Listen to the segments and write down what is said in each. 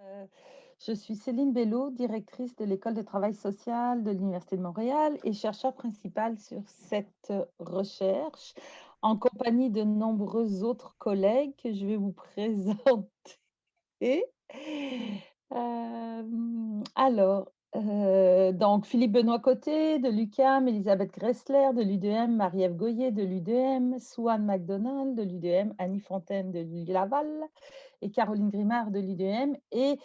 Heu, je suis Céline Bello, directrice de l'École de travail social de l'Université de Montréal et chercheure principale sur cette recherche, en compagnie de nombreux autres collègues que je vais vous présenter. Donc Philippe Benoît Côté de l'UQAM, Elisabeth Gressler de l'UDM, Marie-Ève Goyer de l'UDM, Swan McDonald de l'UDM, Annie Fontaine de Laval et Caroline Grimard de l'UDM et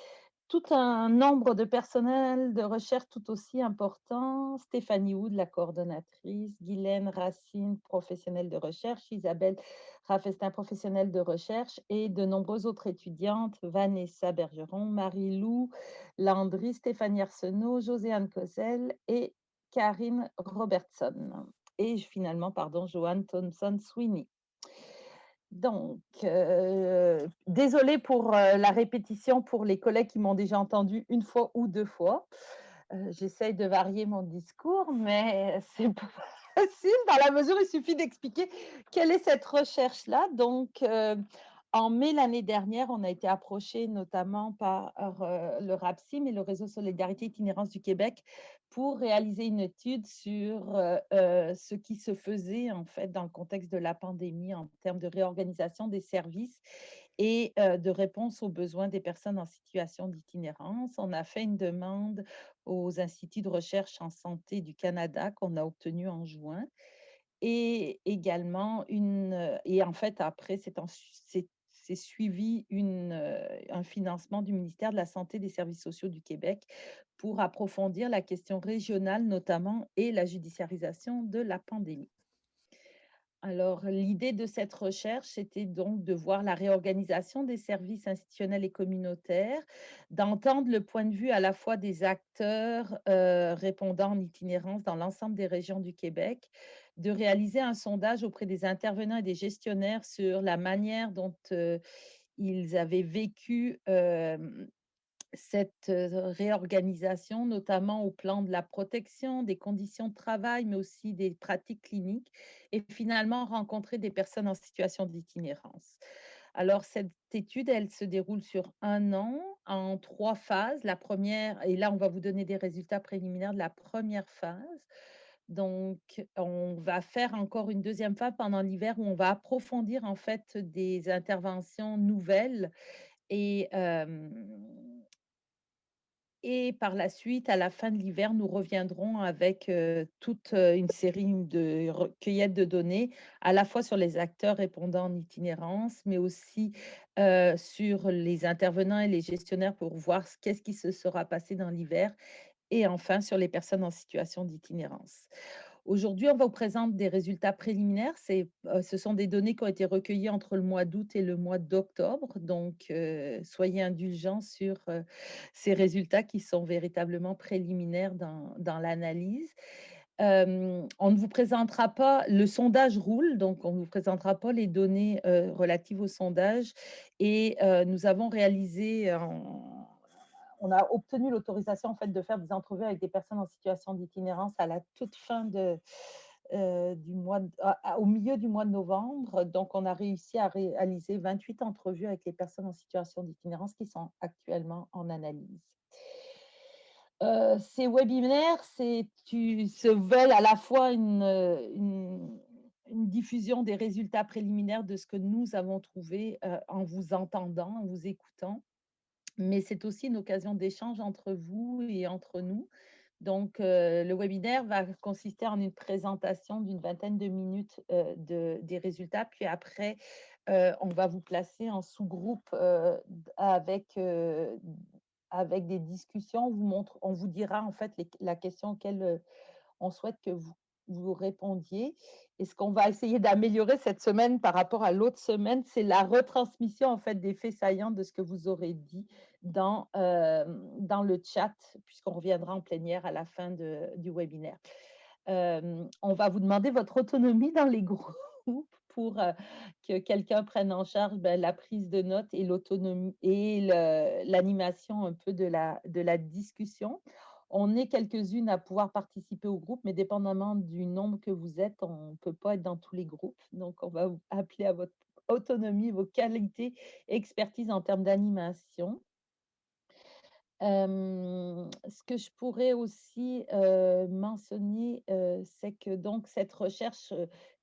tout un nombre de personnels de recherche tout aussi important, Stéphanie Houd, la coordonnatrice, Guylaine Racine, professionnelle de recherche, Isabelle Raffestin, professionnelle de recherche, et de nombreuses autres étudiantes, Vanessa Bergeron, Marie-Lou Landry, Stéphanie Arsenault, Josiane Cosel et Karine Robertson. Et finalement, pardon, Joanne Thompson-Sweeney. Donc, désolée pour, la répétition pour les collègues qui m'ont déjà entendu une fois ou 2 fois. J'essaye de varier mon discours, mais c'est pas facile dans la mesure où il suffit d'expliquer quelle est cette recherche-là. Donc, en mai l'année dernière, on a été approchés notamment par, le RAPSIM et le Réseau Solidarité Itinérance du Québec pour réaliser une étude sur, ce qui se faisait en fait dans le contexte de la pandémie en termes de réorganisation des services et de réponse aux besoins des personnes en situation d'itinérance. On a fait une demande aux instituts de recherche en santé du Canada qu'on a obtenu en juin et également et en fait après c'est suivi un financement du ministère de la Santé et des Services sociaux du Québec pour approfondir la question régionale notamment et la judiciarisation de la pandémie. Alors, l'idée de cette recherche, c'était donc de voir la réorganisation des services institutionnels et communautaires, d'entendre le point de vue à la fois des acteurs répondant en itinérance dans l'ensemble des régions du Québec, de réaliser un sondage auprès des intervenants et des gestionnaires sur la manière dont ils avaient vécu cette réorganisation, notamment au plan de la protection, des conditions de travail, mais aussi des pratiques cliniques et finalement rencontrer des personnes en situation d'itinérance. Alors cette étude, elle se déroule sur 1 an en 3 phases. La première et là, on va vous donner des résultats préliminaires de la première phase. Donc on va faire encore une deuxième phase pendant l'hiver où on va approfondir en fait des interventions nouvelles et par la suite, à la fin de l'hiver, nous reviendrons avec, toute, une série de recueillettes de données, à la fois sur les acteurs répondant en itinérance, mais aussi, sur les intervenants et les gestionnaires pour voir qu'est-ce qui se sera passé dans l'hiver et enfin sur les personnes en situation d'itinérance. Aujourd'hui, on vous présente des résultats préliminaires. Ce sont des données qui ont été recueillies entre le mois d'août et le mois d'octobre. Donc, soyez indulgents sur ces résultats qui sont véritablement préliminaires dans l'analyse. On ne vous présentera pas, le sondage roule, donc on ne vous présentera pas les données relatives au sondage. Et nous avons réalisé on a obtenu l'autorisation en fait de faire des entrevues avec des personnes en situation d'itinérance à la toute fin du au milieu du mois de novembre. Donc, on a réussi à réaliser 28 entrevues avec les personnes en situation d'itinérance qui sont actuellement en analyse. Ces webinaires, se veulent à la fois une diffusion des résultats préliminaires de ce que nous avons trouvé en vous entendant, en vous écoutant, mais c'est aussi une occasion d'échange entre vous et entre nous. Donc, le webinaire va consister en une présentation d'une vingtaine de minutes des résultats. Puis après, on va vous placer en sous-groupe avec des discussions. On vous dira en fait la question auquel on souhaite que vous répondiez. Et ce qu'on va essayer d'améliorer cette semaine par rapport à l'autre semaine, c'est la retransmission en fait des faits saillants de ce que vous aurez dit dans le chat, puisqu'on reviendra en plénière à la fin du webinaire. On va vous demander votre autonomie dans les groupes pour que quelqu'un prenne en charge la prise de notes et l'autonomie et l'animation un peu de la discussion. On est quelques-unes à pouvoir participer au groupe, mais dépendamment du nombre que vous êtes, on ne peut pas être dans tous les groupes. Donc, on va vous appeler à votre autonomie, vos qualités, expertise en termes d'animation. Ce que je pourrais aussi, mentionner, c'est que donc cette recherche,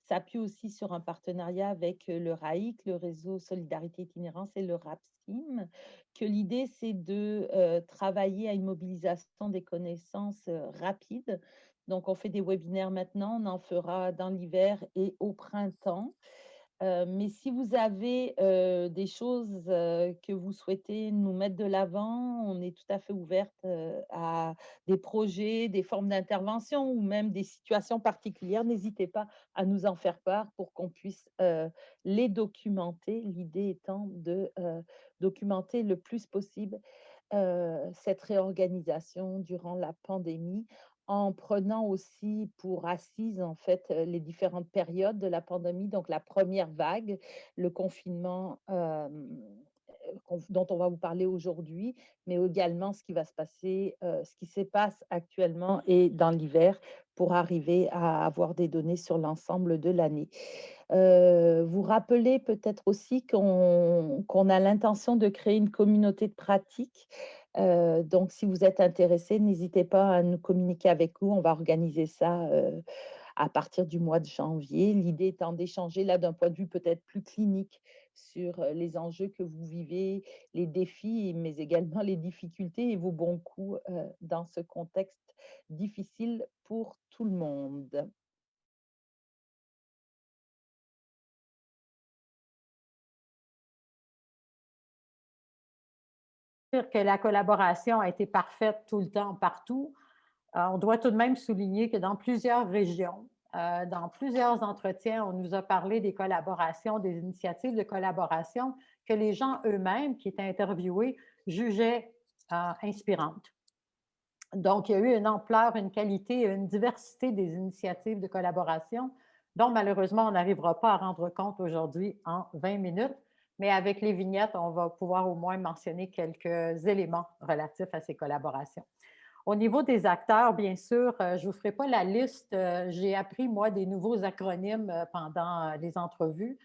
s'appuie aussi sur un partenariat avec, le RAIC, le réseau Solidarité Itinérance et le RAPSIM, que l'idée c'est de, travailler à une mobilisation des connaissances, rapide. Donc on fait des webinaires maintenant, on en fera dans l'hiver et au printemps. Mais si vous avez, des choses, que vous souhaitez nous mettre de l'avant, on est tout à fait ouverte, à des projets, des formes d'intervention ou même des situations particulières. N'hésitez pas à nous en faire part pour qu'on puisse, les documenter. L'idée étant de, documenter le plus possible, cette réorganisation durant la pandémie, en prenant aussi pour assise, en fait, les différentes périodes de la pandémie. Donc la première vague, le confinement, dont on va vous parler aujourd'hui, mais également ce qui va se passer, ce qui se passe actuellement et dans l'hiver pour arriver à avoir des données sur l'ensemble de l'année. Vous rappelez peut-être aussi qu'on a l'intention de créer une communauté de pratique. Donc si vous êtes intéressés, n'hésitez pas à nous communiquer avec nous. On va organiser ça, à partir du mois de janvier. L'idée étant d'échanger là d'un point de vue peut-être plus clinique sur, les enjeux que vous vivez, les défis, mais également les difficultés et vos bons coups, dans ce contexte difficile pour tout le monde. Dire que la collaboration a été parfaite tout le temps, partout. On doit tout de même souligner que dans plusieurs régions, dans plusieurs entretiens, on nous a parlé des collaborations, des initiatives de collaboration que les gens eux-mêmes qui étaient interviewés jugeaient inspirantes. Donc, il y a eu une ampleur, une qualité, une diversité des initiatives de collaboration dont malheureusement on n'arrivera pas à rendre compte aujourd'hui en 20 minutes, mais avec les vignettes, on va pouvoir au moins mentionner quelques éléments relatifs à ces collaborations. Au niveau des acteurs, bien sûr, je ne vous ferai pas la liste. J'ai appris, moi, des nouveaux acronymes pendant les entrevues.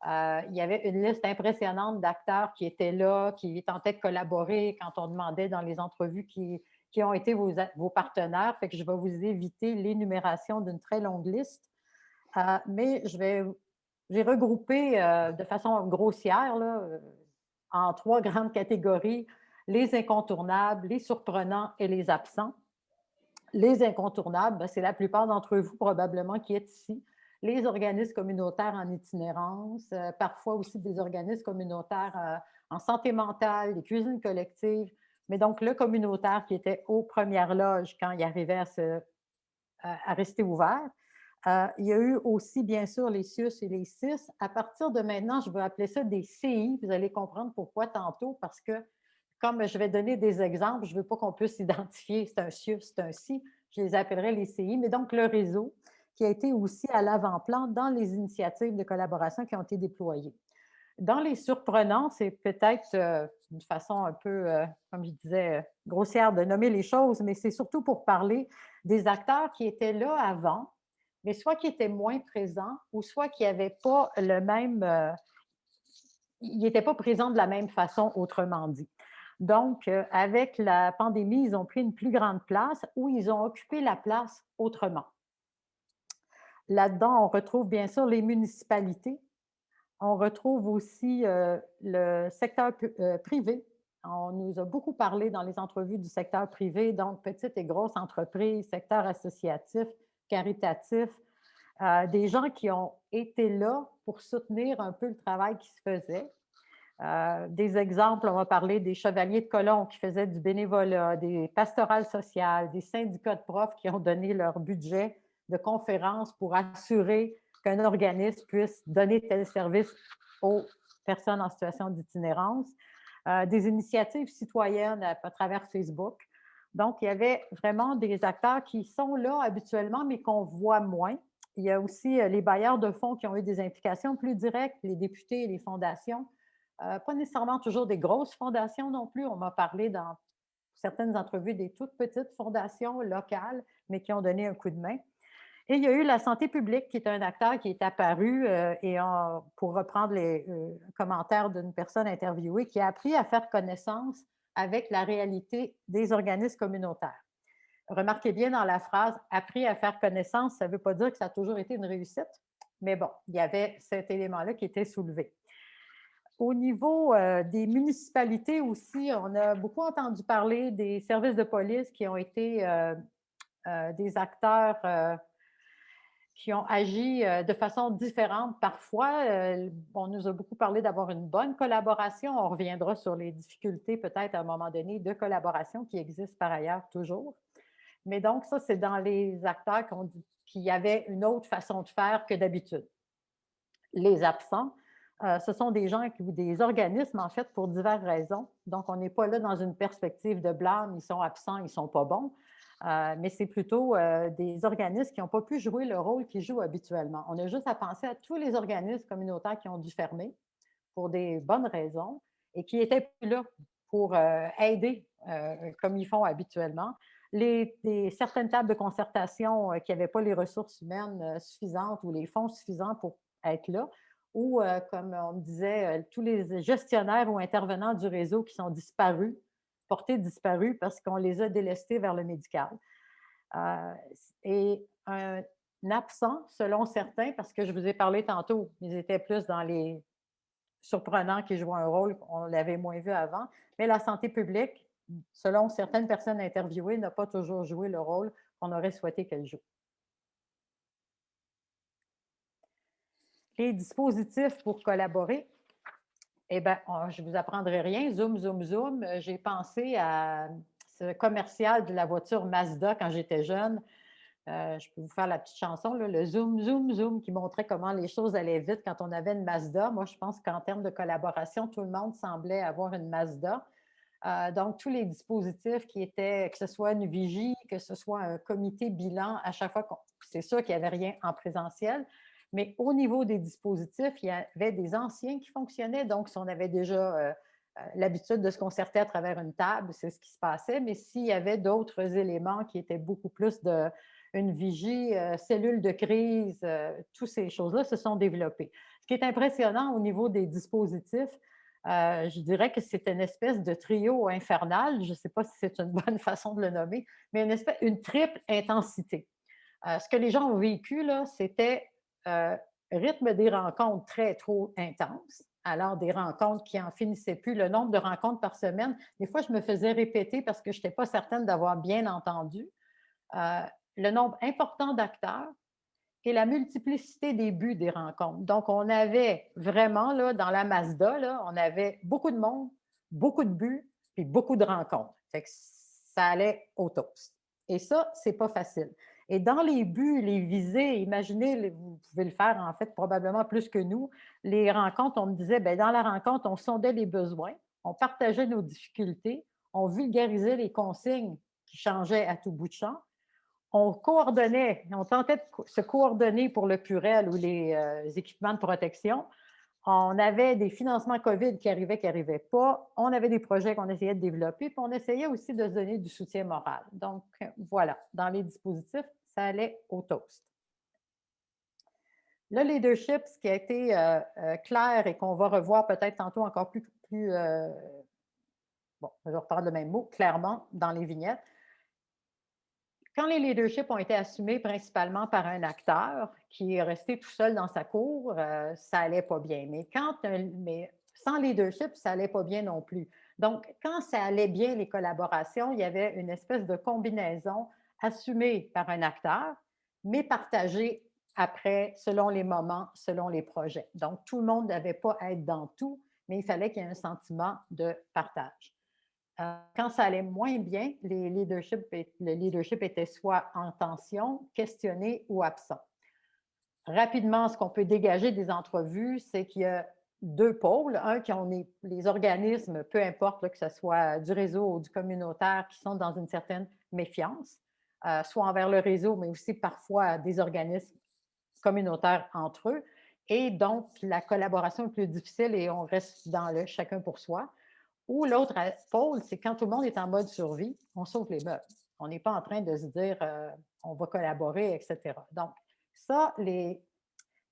Il y avait une liste impressionnante d'acteurs qui étaient là, qui tentaient de collaborer quand on demandait dans les entrevues qui ont été vos partenaires. Fait que je vais vous éviter l'énumération d'une très longue liste. Mais j'ai regroupé de façon grossière là, en trois grandes catégories les incontournables, les surprenants et les absents. Les incontournables, ben, c'est la plupart d'entre vous probablement qui êtes ici. Les organismes communautaires en itinérance, parfois aussi des organismes communautaires en santé mentale, les cuisines collectives, mais donc le communautaire qui était aux premières loges quand il arrivait à rester ouvert. Il y a eu aussi, bien sûr, les CIUS et les CIS. À partir de maintenant, je vais appeler ça des CI. Vous allez comprendre pourquoi tantôt, parce que comme je vais donner des exemples, je ne veux pas qu'on puisse identifier c'est un CIUS, c'est un CI. Je les appellerai les CI, mais donc le réseau qui a été aussi à l'avant-plan dans les initiatives de collaboration qui ont été déployées. Dans les surprenants, c'est peut-être une façon un peu, comme je disais, grossière de nommer les choses, mais c'est surtout pour parler des acteurs qui étaient là avant, mais soit qui étaient moins présents ou soit qui n'avaient pas le même, ils n'étaient pas présents de la même façon, autrement dit. Donc, avec la pandémie, ils ont pris une plus grande place ou ils ont occupé la place autrement. Là-dedans, on retrouve bien sûr les municipalités. On retrouve aussi le secteur privé. On nous a beaucoup parlé dans les entrevues du secteur privé, donc petites et grosses entreprises, secteur associatif, caritatif, des gens qui ont été là pour soutenir un peu le travail qui se faisait. Des exemples, on va parler des chevaliers de colons qui faisaient du bénévolat, des pastorales sociales, des syndicats de profs qui ont donné leur budget de conférences pour assurer qu'un organisme puisse donner tel service aux personnes en situation d'itinérance, des initiatives citoyennes à travers Facebook. Donc, il y avait vraiment des acteurs qui sont là habituellement, mais qu'on voit moins. Il y a aussi les bailleurs de fonds qui ont eu des implications plus directes, les députés et les fondations. Pas nécessairement toujours des grosses fondations non plus. On m'a parlé dans certaines entrevues des toutes petites fondations locales, mais qui ont donné un coup de main. Et il y a eu la santé publique qui est un acteur qui est apparu pour reprendre les commentaires d'une personne interviewée qui a appris à faire connaissance avec la réalité des organismes communautaires. Remarquez bien dans la phrase appris à faire connaissance, ça ne veut pas dire que ça a toujours été une réussite, mais bon, il y avait cet élément-là qui était soulevé. Au niveau des municipalités aussi, on a beaucoup entendu parler des services de police qui ont été des acteurs qui ont agi de façon différente parfois. On nous a beaucoup parlé d'avoir une bonne collaboration. On reviendra sur les difficultés peut-être à un moment donné de collaboration qui existent par ailleurs toujours. Mais donc, ça, c'est dans les acteurs qui ont dit qu'il y avait une autre façon de faire que d'habitude. Les absents, ce sont des gens ou des organismes, en fait, pour diverses raisons. Donc, on n'est pas là dans une perspective de blâme, ils sont absents, ils ne sont pas bons, mais c'est plutôt des organismes qui n'ont pas pu jouer le rôle qu'ils jouent habituellement. On a juste à penser à tous les organismes communautaires qui ont dû fermer pour des bonnes raisons et qui n'étaient plus là pour aider comme ils font habituellement. Certaines tables de concertation qui n'avaient pas les ressources humaines suffisantes ou les fonds suffisants pour être là, ou comme on me disait, tous les gestionnaires ou intervenants du réseau qui sont disparus, portés disparus parce qu'on les a délestés vers le médical. Et un absent, selon certains, parce que je vous ai parlé tantôt, ils étaient plus dans les surprenants qui jouent un rôle qu'on l'avait moins vu avant, mais la santé publique, selon certaines personnes interviewées, n'a pas toujours joué le rôle qu'on aurait souhaité qu'elle joue. Les dispositifs pour collaborer, eh bien, je ne vous apprendrai rien. Zoom, zoom, zoom. J'ai pensé à ce commercial de la voiture Mazda quand j'étais jeune. Je peux vous faire la petite chanson, là, le zoom, zoom, zoom, qui montrait comment les choses allaient vite quand on avait une Mazda. Moi, je pense qu'en termes de collaboration, tout le monde semblait avoir une Mazda. Donc, tous les dispositifs qui étaient, que ce soit une vigie, que ce soit un comité bilan, à chaque fois, c'est sûr qu'il n'y avait rien en présentiel, mais au niveau des dispositifs, il y avait des anciens qui fonctionnaient. Donc, si on avait déjà l'habitude de se concerter à travers une table, c'est ce qui se passait, mais s'il y avait d'autres éléments qui étaient beaucoup plus une vigie, cellule de crise, toutes ces choses-là se sont développées. Ce qui est impressionnant au niveau des dispositifs, je dirais que c'est une espèce de trio infernal. Je ne sais pas si c'est une bonne façon de le nommer, mais une triple intensité. Ce que les gens ont vécu, là, c'était rythme des rencontres très trop intense. Alors, des rencontres qui n'en finissaient plus, le nombre de rencontres par semaine. Des fois, je me faisais répéter parce que je n'étais pas certaine d'avoir bien entendu. Le nombre important d'acteurs et la multiplicité des buts des rencontres. Donc, on avait vraiment, là, dans la Mazda, là, on avait beaucoup de monde, beaucoup de buts, puis beaucoup de rencontres. Fait que ça allait au toast. Et ça, c'est pas facile. Et dans les buts, les visées, imaginez, vous pouvez le faire en fait probablement plus que nous, les rencontres, on me disait, bien, dans la rencontre, on sondait les besoins, on partageait nos difficultés, on vulgarisait les consignes qui changeaient à tout bout de champ, on coordonnait, on tentait de se coordonner pour le purel ou les équipements de protection. On avait des financements COVID qui n'arrivaient pas. On avait des projets qu'on essayait de développer, puis on essayait aussi de se donner du soutien moral. Donc, voilà, dans les dispositifs, ça allait au toast. Le leadership, ce qui a été clair et qu'on va revoir peut-être tantôt encore plus bon, je vais reprendre le même mot, clairement, dans les vignettes. Quand les leaderships ont été assumés principalement par un acteur qui est resté tout seul dans sa cour, ça allait pas bien. Mais sans leadership, ça allait pas bien non plus. Donc, quand ça allait bien, les collaborations, il y avait une espèce de combinaison assumée par un acteur, mais partagée après, selon les moments, selon les projets. Donc, tout le monde n'avait pas à être dans tout, mais il fallait qu'il y ait un sentiment de partage. Quand ça allait moins bien, le leadership était soit en tension, questionné ou absent. Rapidement, ce qu'on peut dégager des entrevues, c'est qu'il y a deux pôles. Un, qui ont les organismes, peu importe là, que ce soit du réseau ou du communautaire, qui sont dans une certaine méfiance, soit envers le réseau, mais aussi parfois des organismes communautaires entre eux. Et donc, la collaboration est plus difficile et on reste dans le chacun pour soi. Ou l'autre pôle, c'est quand tout le monde est en mode survie, on sauve les meubles. On n'est pas en train de se dire on va collaborer, etc. Donc, ça,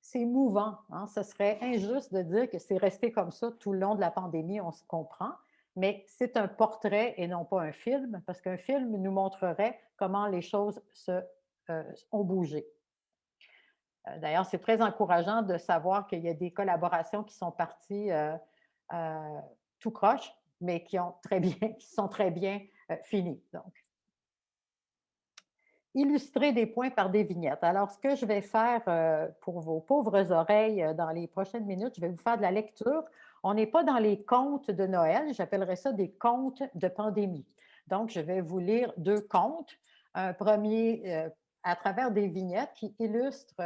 c'est mouvant. Hein? Ce serait injuste de dire que c'est resté comme ça tout le long de la pandémie, on se comprend. mais c'est un portrait et non pas un film, parce qu'un film nous montrerait comment les choses ont bougé. D'ailleurs, c'est très encourageant de savoir qu'il y a des collaborations qui sont parties euh, tout croche, mais qui, ont très bien, qui sont très bien finies. Donc, illustrer des points par des vignettes. Alors, ce que je vais faire pour vos pauvres oreilles dans les prochaines minutes, je vais vous faire de la lecture. On n'est pas dans les contes de Noël, j'appellerais ça des contes de pandémie. Donc, je vais vous lire deux contes. Un premier à travers des vignettes qui illustrent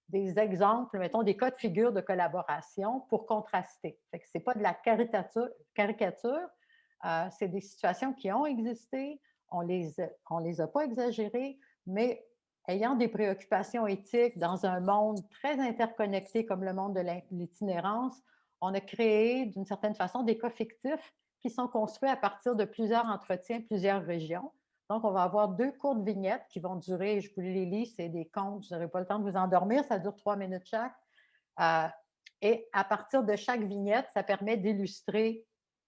des exemples, mettons des cas de figure de collaboration pour contraster. Ce n'est pas de la caricature, c'est des situations qui ont existé, on les a pas exagérées, mais ayant des préoccupations éthiques dans un monde très interconnecté comme le monde de l'itinérance, on a créé d'une certaine façon des cas fictifs qui sont construits à partir de plusieurs entretiens, plusieurs régions. Donc, on va avoir deux courtes vignettes qui vont durer, je vous les lis, c'est des contes, je n'aurai pas le temps de vous endormir, ça dure 3 minutes chaque. Et à partir de chaque vignette, ça permet d'illustrer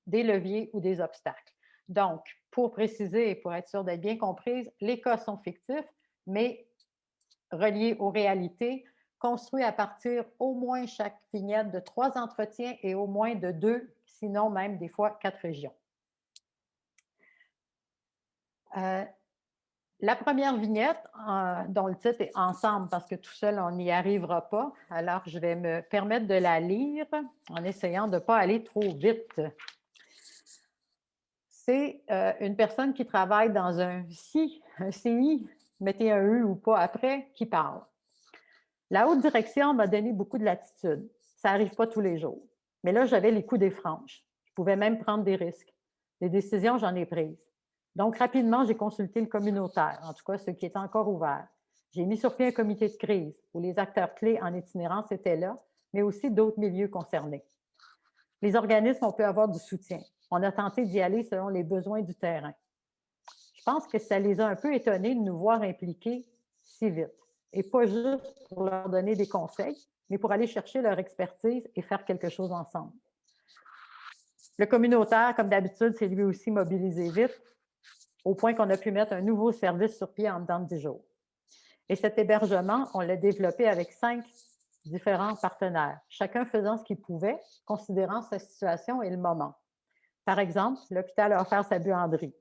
des leviers ou des obstacles. Donc, pour préciser et pour être sûr d'être bien comprise, les cas sont fictifs, mais reliés aux réalités, construits à partir au moins chaque vignette de 3 entretiens et au moins de 2, sinon même des fois 4 régions. La première vignette, dont le titre est Ensemble, parce que tout seul, on n'y arrivera pas. Alors, je vais me permettre de la lire en essayant de ne pas aller trop vite. C'est une personne qui travaille dans un CI, mettez un E ou pas après, qui parle. La haute direction m'a donné beaucoup de latitude. Ça n'arrive pas tous les jours. Mais là, j'avais les coups des franges. Je pouvais même prendre des risques. Les décisions, j'en ai prises. Donc, rapidement, j'ai consulté le communautaire, en tout cas ceux qui étaient encore ouverts. J'ai mis sur pied un comité de crise où les acteurs clés en itinérance étaient là, mais aussi d'autres milieux concernés. Les organismes, on peut avoir du soutien. On a tenté d'y aller selon les besoins du terrain. Je pense que ça les a un peu étonnés de nous voir impliqués si vite. Et pas juste pour leur donner des conseils, mais pour aller chercher leur expertise et faire quelque chose ensemble. Le communautaire, comme d'habitude, s'est lui aussi mobilisé vite, au point qu'on a pu mettre un nouveau service sur pied en dedans de 10 jours. Et cet hébergement, on l'a développé avec 5 différents partenaires, chacun faisant ce qu'il pouvait, considérant sa situation et le moment. Par exemple, l'hôpital a offert sa buanderie.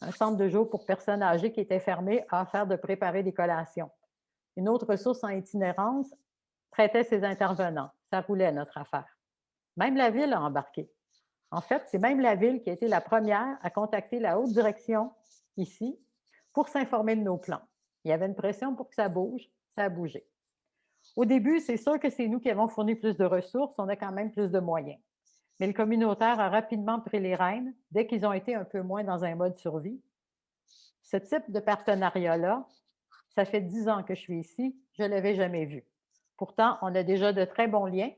Un centre de jour pour personnes âgées qui était fermé a offert de préparer des collations. Une autre ressource en itinérance prêtait ses intervenants. Ça roulait, notre affaire. Même la ville a embarqué. En fait, c'est même la ville qui a été la première à contacter la haute direction ici pour s'informer de nos plans. Il y avait une pression pour que ça bouge, ça a bougé. Au début, c'est sûr que c'est nous qui avons fourni plus de ressources, on a quand même plus de moyens. Mais le communautaire a rapidement pris les rênes dès qu'ils ont été un peu moins dans un mode survie. Ce type de partenariat-là, ça fait 10 ans que je suis ici, je ne l'avais jamais vu. Pourtant, on a déjà de très bons liens.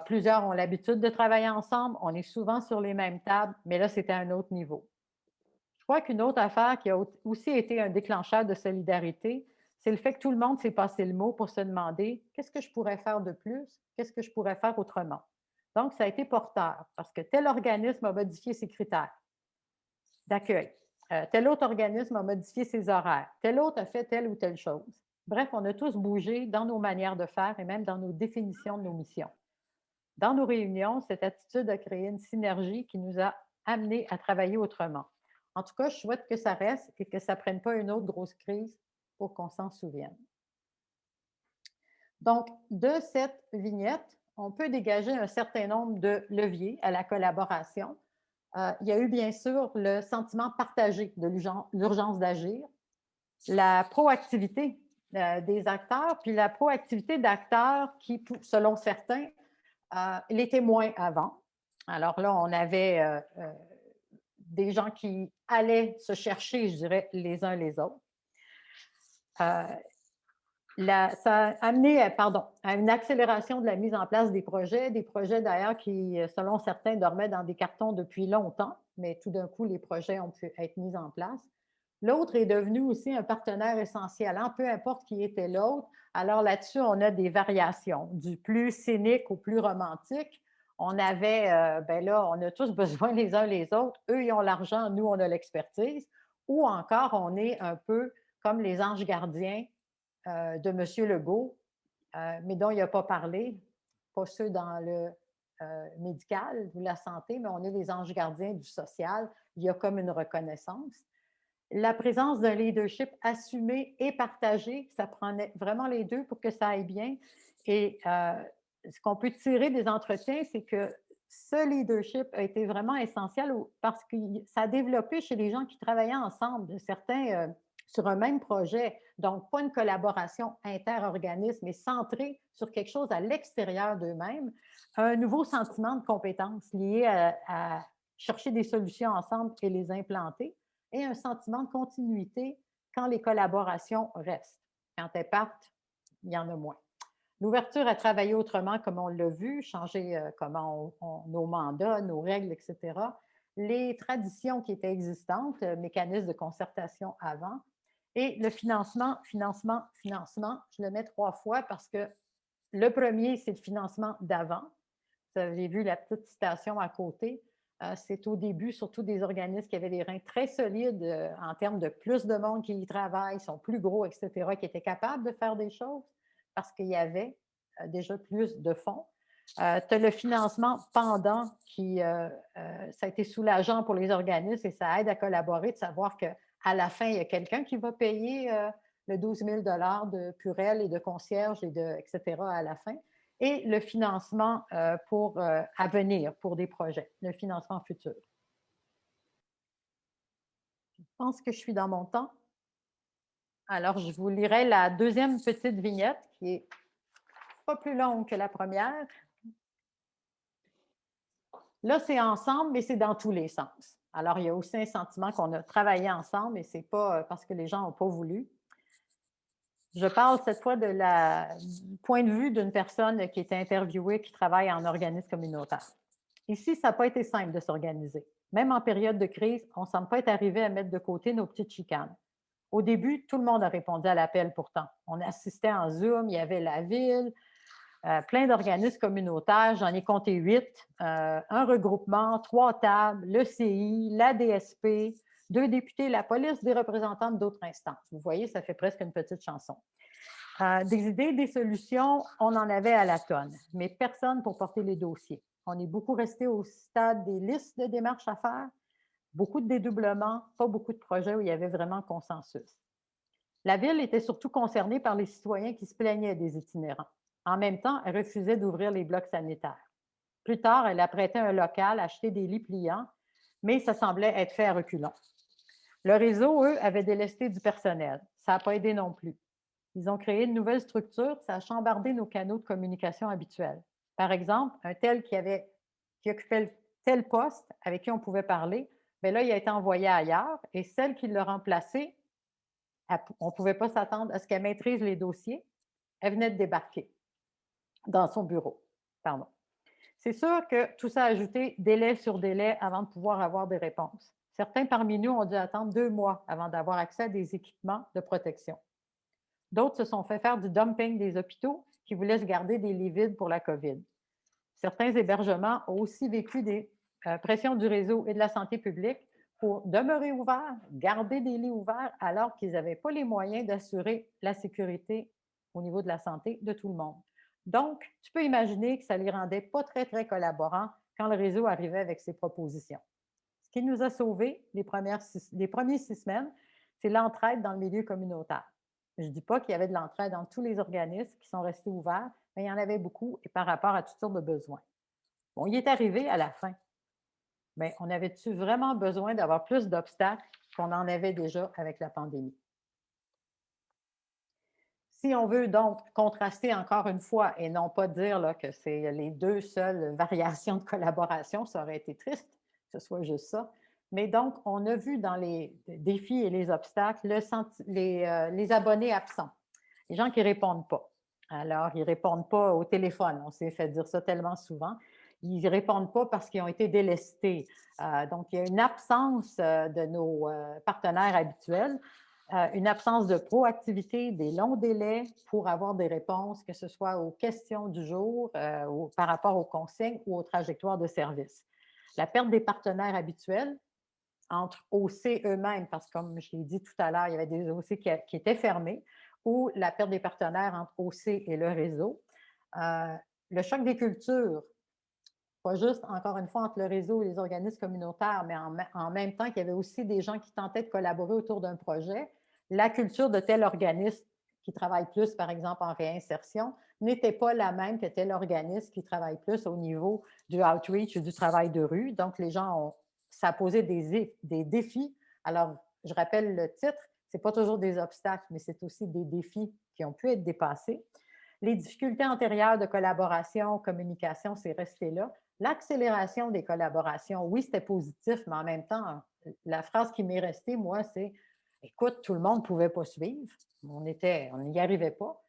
Plusieurs ont l'habitude de travailler ensemble, on est souvent sur les mêmes tables, mais là, c'était à un autre niveau. Je crois qu'une autre affaire qui a aussi été un déclencheur de solidarité, c'est le fait que tout le monde s'est passé le mot pour se demander qu'est-ce que je pourrais faire de plus, qu'est-ce que je pourrais faire autrement. Donc, ça a été porteur parce que tel organisme a modifié ses critères d'accueil. Tel autre organisme a modifié ses horaires. Tel autre a fait telle ou telle chose. Bref, on a tous bougé dans nos manières de faire et même dans nos définitions de nos missions. Dans nos réunions, cette attitude a créé une synergie qui nous a amenés à travailler autrement. En tout cas, je souhaite que ça reste et que ça ne prenne pas une autre grosse crise pour qu'on s'en souvienne. Donc, de cette vignette, on peut dégager un certain nombre de leviers à la collaboration. Il y a eu bien sûr le sentiment partagé de l'urgence d'agir, la proactivité des acteurs, puis la proactivité d'acteurs qui, selon certains, l'étaient moins avant. Alors là, on avait des gens qui allaient se chercher, je dirais, les uns les autres. Ça a amené à une accélération de la mise en place des projets d'ailleurs qui, selon certains, dormaient dans des cartons depuis longtemps, mais tout d'un coup, les projets ont pu être mis en place. L'autre est devenu aussi un partenaire essentiel, hein, peu importe qui était l'autre. Alors là-dessus, on a des variations, du plus cynique au plus romantique. On avait, ben là, on a tous besoin les uns les autres. Eux, ils ont l'argent, nous, on a l'expertise. Ou encore, on est un peu comme les anges gardiens de M. Legault, mais dont il n'a pas parlé, pas ceux dans le médical ou la santé, mais on est les anges gardiens du social. Il y a comme une reconnaissance. La présence d'un leadership assumé et partagé, ça prenait vraiment les deux pour que ça aille bien. Et ce qu'on peut tirer des entretiens, c'est que ce leadership a été vraiment essentiel parce que ça a développé chez les gens qui travaillaient ensemble, certains sur un même projet. Donc, pas une collaboration inter-organisme, mais centrée sur quelque chose à l'extérieur d'eux-mêmes. Un nouveau sentiment de compétence lié à chercher des solutions ensemble et les implanter et un sentiment de continuité quand les collaborations restent. Quand elles partent, il y en a moins. L'ouverture à travailler autrement, comme on l'a vu, changer comment nos mandats, nos règles, etc. Les traditions qui étaient existantes, mécanismes de concertation avant, et le financement, financement, financement. Je le mets 3 fois parce que le premier, c'est le financement d'avant. Vous avez vu la petite citation à côté. C'est au début, surtout des organismes qui avaient des reins très solides en termes de plus de monde qui y travaille, sont plus gros, etc., qui étaient capables de faire des choses parce qu'il y avait déjà plus de fonds. Tu as le financement pendant qui, ça a été soulageant pour les organismes et ça aide à collaborer, de savoir qu'à la fin, il y a quelqu'un qui va payer le 12 000 de purel et de concierge, etc. à la fin. Et le financement pour à venir, pour des projets, le financement futur. Je pense que je suis dans mon temps. Alors, je vous lirai la deuxième petite vignette qui est pas plus longue que la première. Là, c'est ensemble, mais c'est dans tous les sens. Alors, il y a aussi un sentiment qu'on a travaillé ensemble, mais ce n'est pas parce que les gens n'ont pas voulu. Je parle cette fois du point de vue d'une personne qui est interviewée, qui travaille en organisme communautaire. Ici, ça n'a pas été simple de s'organiser. Même en période de crise, on ne semble pas être arrivé à mettre de côté nos petites chicanes. Au début, tout le monde a répondu à l'appel pourtant. On assistait en Zoom, il y avait la ville, plein d'organismes communautaires, j'en ai compté 8, un regroupement, 3 tables, le CI, la DSP, 2 députés, la police, des représentants d'autres instances. Vous voyez, ça fait presque une petite chanson. Des idées, des solutions, on en avait à la tonne, mais personne pour porter les dossiers. On est beaucoup resté au stade des listes de démarches à faire, beaucoup de dédoublements, pas beaucoup de projets où il y avait vraiment consensus. La ville était surtout concernée par les citoyens qui se plaignaient des itinérants. En même temps, elle refusait d'ouvrir les blocs sanitaires. Plus tard, elle a prêté un local, acheté des lits pliants, mais ça semblait être fait à reculons. Le réseau, eux, avait délesté du personnel. Ça n'a pas aidé non plus. Ils ont créé une nouvelle structure, ça a chambardé nos canaux de communication habituels. Par exemple, un tel qui occupait tel poste avec qui on pouvait parler, bien là, il a été envoyé ailleurs et celle qui l'a remplacé, on ne pouvait pas s'attendre à ce qu'elle maîtrise les dossiers. Elle venait de débarquer dans son bureau. Pardon. C'est sûr que tout ça a ajouté délai sur délai avant de pouvoir avoir des réponses. Certains parmi nous ont dû attendre 2 mois avant d'avoir accès à des équipements de protection. D'autres se sont fait faire du dumping des hôpitaux qui voulaient se garder des lits vides pour la COVID. Certains hébergements ont aussi vécu des pressions du réseau et de la santé publique pour demeurer ouverts, garder des lits ouverts, alors qu'ils n'avaient pas les moyens d'assurer la sécurité au niveau de la santé de tout le monde. Donc, tu peux imaginer que ça ne les rendait pas très, très collaborants quand le réseau arrivait avec ses propositions. Ce qui nous a sauvés les premières 6 semaines, c'est l'entraide dans le milieu communautaire. Je ne dis pas qu'il y avait de l'entraide dans tous les organismes qui sont restés ouverts, mais il y en avait beaucoup et par rapport à toutes sortes de besoins. Bon, il est arrivé à la fin. Mais on avait-tu vraiment besoin d'avoir plus d'obstacles qu'on en avait déjà avec la pandémie? Si on veut donc contraster encore une fois et non pas dire là, que c'est les 2 seules variations de collaboration, ça aurait été triste que ce soit juste ça. Mais donc, on a vu dans les défis et les obstacles les abonnés absents, les gens qui ne répondent pas. Alors, ils ne répondent pas au téléphone, on s'est fait dire ça tellement souvent. Ils ne répondent pas parce qu'ils ont été délestés. Donc, il y a une absence de nos partenaires habituels. Une absence de proactivité, des longs délais pour avoir des réponses, que ce soit aux questions du jour, par rapport aux consignes ou aux trajectoires de service. La perte des partenaires habituels entre OC eux-mêmes, parce que comme je l'ai dit tout à l'heure, il y avait des OC qui étaient fermés, ou la perte des partenaires entre OC et le réseau. Le choc des cultures, pas juste, encore une fois, entre le réseau et les organismes communautaires, mais en même temps qu'il y avait aussi des gens qui tentaient de collaborer autour d'un projet. La culture de tel organisme qui travaille plus, par exemple, en réinsertion, n'était pas la même que tel organisme qui travaille plus au niveau du outreach ou du travail de rue. Donc, les gens ont, ça a posé des défis. Alors, je rappelle le titre, ce n'est pas toujours des obstacles, mais c'est aussi des défis qui ont pu être dépassés. Les difficultés antérieures de collaboration, communication, c'est resté là. L'accélération des collaborations, oui, c'était positif, mais en même temps, la phrase qui m'est restée, moi, c'est écoute, tout le monde ne pouvait pas suivre. On n'y arrivait pas.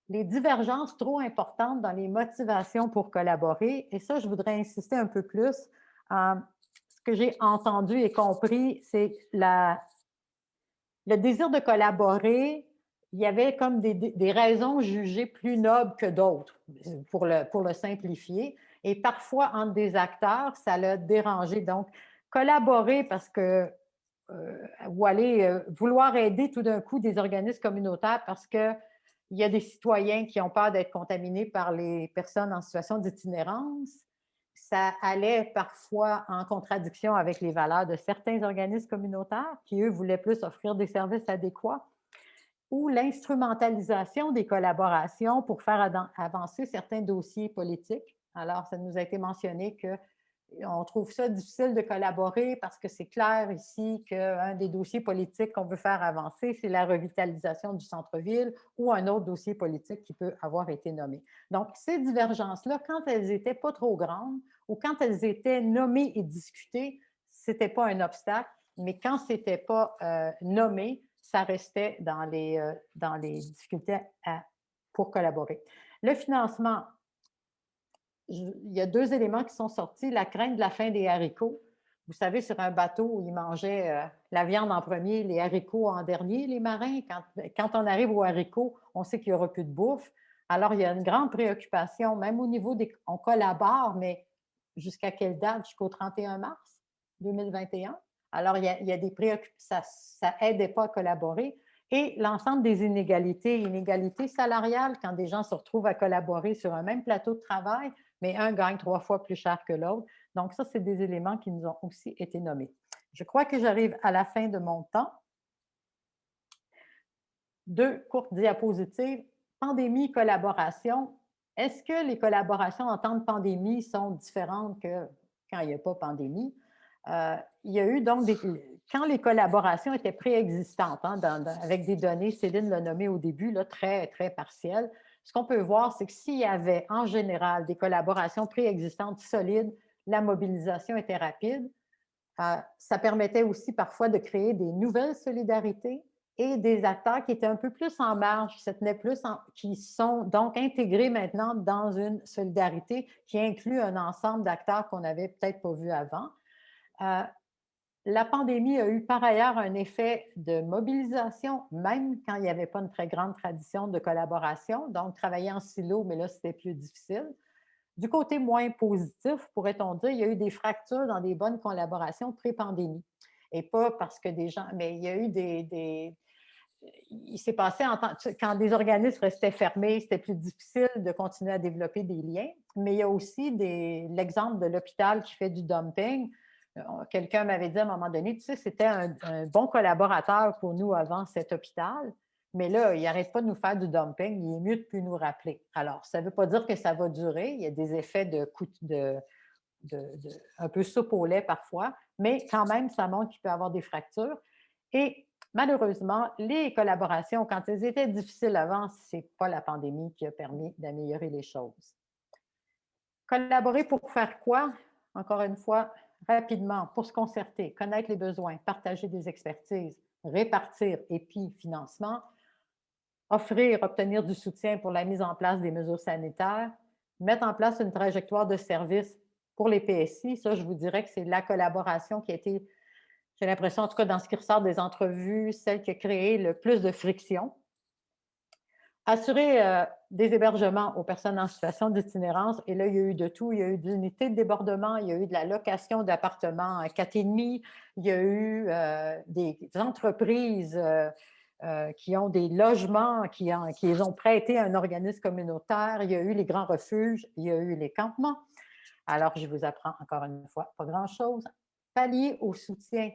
Les divergences trop importantes dans les motivations pour collaborer, et ça, je voudrais insister un peu plus. Ce que j'ai entendu et compris, c'est le désir de collaborer. Il y avait comme des raisons jugées plus nobles que d'autres, pour le simplifier. Et parfois, entre des acteurs, ça l'a dérangé. Donc, collaborer parce que, ou aller vouloir aider tout d'un coup des organismes communautaires parce qu'il y a des citoyens qui ont peur d'être contaminés par les personnes en situation d'itinérance, ça allait parfois en contradiction avec les valeurs de certains organismes communautaires qui, eux, voulaient plus offrir des services adéquats, ou l'instrumentalisation des collaborations pour faire avancer certains dossiers politiques. Alors, ça nous a été mentionné qu'on trouve ça difficile de collaborer parce que c'est clair ici qu'un des dossiers politiques qu'on veut faire avancer, c'est la revitalisation du centre-ville ou un autre dossier politique qui peut avoir été nommé. Donc, ces divergences-là, quand elles n'étaient pas trop grandes ou quand elles étaient nommées et discutées, ce n'était pas un obstacle, mais quand ce n'était pas nommé, ça restait dans les difficultés pour collaborer. Le financement, il y a 2 éléments qui sont sortis. La crainte de la fin des haricots. Vous savez, sur un bateau où ils mangeaient la viande en premier, les haricots en dernier, les marins. Quand on arrive aux haricots, on sait qu'il n'y aura plus de bouffe. Alors, il y a une grande préoccupation, même au niveau des... On collabore, mais jusqu'à quelle date? Jusqu'au 31 mars 2021. Alors, il y a des préoccupations, ça n'aidait pas à collaborer. Et l'ensemble des inégalités salariales, quand des gens se retrouvent à collaborer sur un même plateau de travail, mais un gagne 3 fois plus cher que l'autre. Donc, ça, c'est des éléments qui nous ont aussi été nommés. Je crois que j'arrive à la fin de mon temps. 2 courtes diapositives. Pandémie, collaboration. Est-ce que les collaborations en temps de pandémie sont différentes que quand il n'y a pas pandémie? Il y a eu donc quand les collaborations étaient préexistantes, hein, avec des données, Céline l'a nommé au début, là, très, très partielles, ce qu'on peut voir, c'est que s'il y avait en général des collaborations préexistantes solides, la mobilisation était rapide. Ça permettait aussi parfois de créer des nouvelles solidarités et des acteurs qui étaient un peu plus en marge, qui sont donc intégrés maintenant dans une solidarité qui inclut un ensemble d'acteurs qu'on n'avait peut-être pas vu avant. La pandémie a eu par ailleurs un effet de mobilisation, même quand il n'y avait pas une très grande tradition de collaboration. Donc, travailler en silo, mais là, c'était plus difficile. Du côté moins positif, pourrait-on dire, il y a eu des fractures dans des bonnes collaborations pré-pandémie. Et pas parce que des gens, mais il y a eu il s'est passé quand des organismes restaient fermés, c'était plus difficile de continuer à développer des liens. Mais il y a aussi l'exemple de l'hôpital qui fait du dumping. Quelqu'un m'avait dit à un moment donné, tu sais, c'était un bon collaborateur pour nous avant cet hôpital, mais là, il n'arrête pas de nous faire du dumping, il est mieux de ne plus nous rappeler. Alors, ça ne veut pas dire que ça va durer, il y a des effets un peu soupe au lait parfois, mais quand même, ça montre qu'il peut y avoir des fractures. Et malheureusement, les collaborations, quand elles étaient difficiles avant, ce n'est pas la pandémie qui a permis d'améliorer les choses. Collaborer pour faire quoi? Encore une fois, rapidement, pour se concerter, connaître les besoins, partager des expertises, répartir EPI, financement, offrir, obtenir du soutien pour la mise en place des mesures sanitaires, mettre en place une trajectoire de service pour les PSI. Ça, je vous dirais que c'est la collaboration qui a été J'ai l'impression, en tout cas, dans ce qui ressort des entrevues, celle qui a créé le plus de friction. Assurer des hébergements aux personnes en situation d'itinérance. Et là, il y a eu de tout. Il y a eu de l'unité de débordement, il y a eu de la location d'appartements à 4,5, il y a eu des entreprises qui ont des logements, qui les ont prêtés à un organisme communautaire. Il y a eu les grands refuges, il y a eu les campements. Alors, je vous apprends encore une fois, pas grand-chose. Pallier au soutien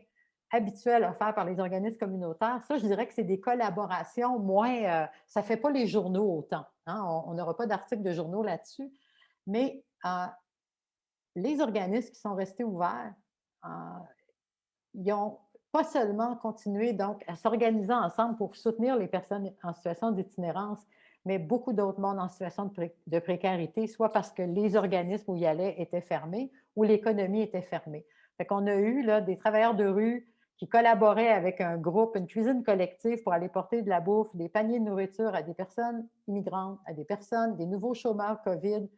habituel offert par les organismes communautaires, ça, je dirais que c'est des collaborations moins, ça ne fait pas les journaux autant, hein. On n'aura pas d'articles de journaux là-dessus, mais les organismes qui sont restés ouverts, euh, ils ont pas seulement continué donc à s'organiser ensemble pour soutenir les personnes en situation d'itinérance, mais beaucoup d'autres mondes en situation de précarité, soit parce que les organismes où ils allaient étaient fermés ou l'économie était fermée. Fait qu'on a eu là, des travailleurs de rue qui collaboraient avec un groupe, une cuisine collective pour aller porter de la bouffe, des paniers de nourriture à des personnes immigrantes, à des personnes, des nouveaux chômeurs COVID,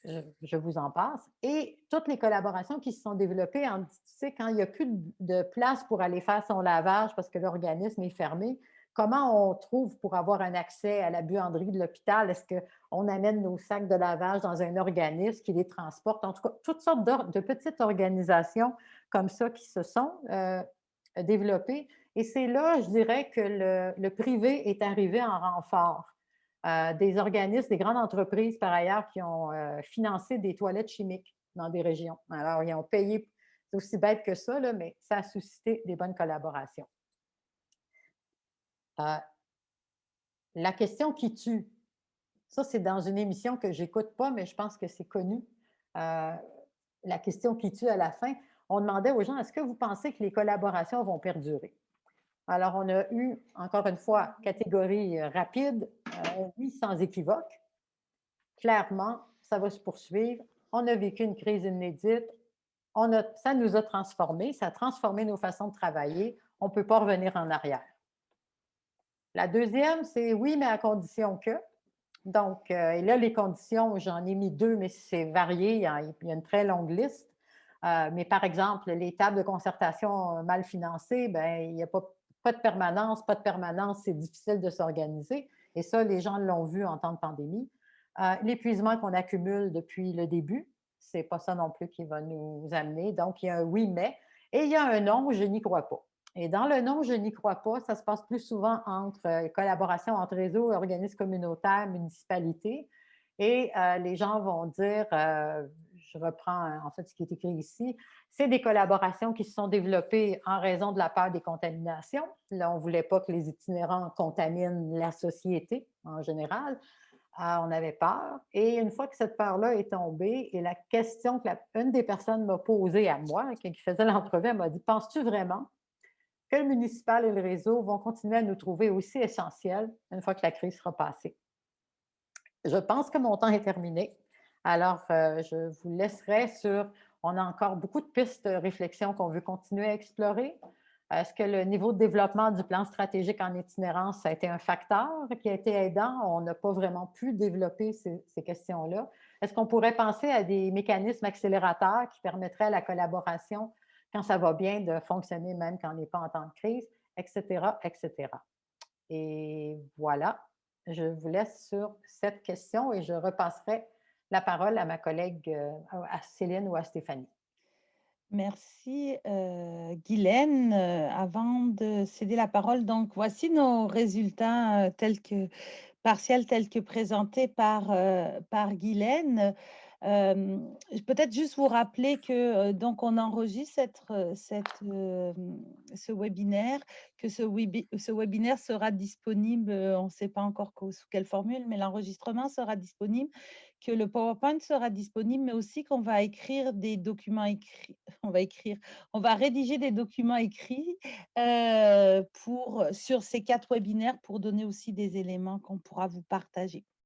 je vous en passe. Et toutes les collaborations qui se sont développées, tu sais, quand il n'y a plus de place pour aller faire son lavage parce que l'organisme est fermé, comment on trouve pour avoir un accès à la buanderie de l'hôpital? Est-ce qu'on amène nos sacs de lavage dans un organisme qui les transporte? En tout cas, toutes sortes de petites organisations comme ça qui se sont développées. Et c'est là, je dirais, que le privé est arrivé en renfort. Des organismes, des grandes entreprises par ailleurs qui ont financé des toilettes chimiques dans des régions. Alors, ils ont payé, c'est aussi bête que ça, là, mais ça a suscité des bonnes collaborations. La question qui tue, ça c'est dans une émission que j'écoute pas, mais je pense que c'est connu. La question qui tue à la fin, on demandait aux gens, est-ce que vous pensez que les collaborations vont perdurer? Alors, on a eu, encore une fois, catégorie rapide, oui, sans équivoque. Clairement, ça va se poursuivre. On a vécu une crise inédite. Ça nous a transformés, ça a transformé nos façons de travailler. On ne peut pas revenir en arrière. La deuxième, c'est oui, mais à condition que. Donc, et là, les conditions, j'en ai mis deux, mais c'est varié. Il y a une très longue liste. Mais par exemple, les tables de concertation mal financées, ben, il n'y a pas de permanence. Pas de permanence, c'est difficile de s'organiser. Et ça, les gens l'ont vu en temps de pandémie. L'épuisement qu'on accumule depuis le début, ce n'est pas ça non plus qui va nous amener. Donc, il y a un oui, mais. Et il y a un non, je n'y crois pas. Et dans le non, je n'y crois pas, ça se passe plus souvent entre collaboration entre réseaux, organismes communautaires, municipalités. Et les gens vont dire, je reprends en fait ce qui est écrit ici, c'est des collaborations qui se sont développées en raison de la peur des contaminations. Là, on ne voulait pas que les itinérants contaminent la société en général. On avait peur. Et une fois que cette peur-là est tombée, et la question qu'une des personnes m'a posée à moi, qui faisait l'entrevue, elle m'a dit, penses-tu vraiment que le municipal et le réseau vont continuer à nous trouver aussi essentiels une fois que la crise sera passée? Je pense que mon temps est terminé. Alors, je vous laisserai sur, on a encore beaucoup de pistes de réflexion qu'on veut continuer à explorer. Est-ce que le niveau de développement du plan stratégique en itinérance a été un facteur qui a été aidant? On n'a pas vraiment pu développer ces questions-là. Est-ce qu'on pourrait penser à des mécanismes accélérateurs qui permettraient à la collaboration, quand ça va bien, de fonctionner même quand on n'est pas en temps de crise, etc., etc. Et voilà, je vous laisse sur cette question et je repasserai la parole à ma collègue, à Céline ou à Stéphanie. Merci, Guylaine. Avant de céder la parole, donc voici nos résultats partiels tels que présentés par Guylaine. Peut-être juste vous rappeler que donc on enregistre ce webinaire, que ce webinaire sera disponible, on ne sait pas encore sous quelle formule, mais l'enregistrement sera disponible, que le PowerPoint sera disponible, mais aussi qu'on va écrire des documents écrits, on va rédiger des documents écrits sur ces 4 webinaires pour donner aussi des éléments qu'on pourra vous partager.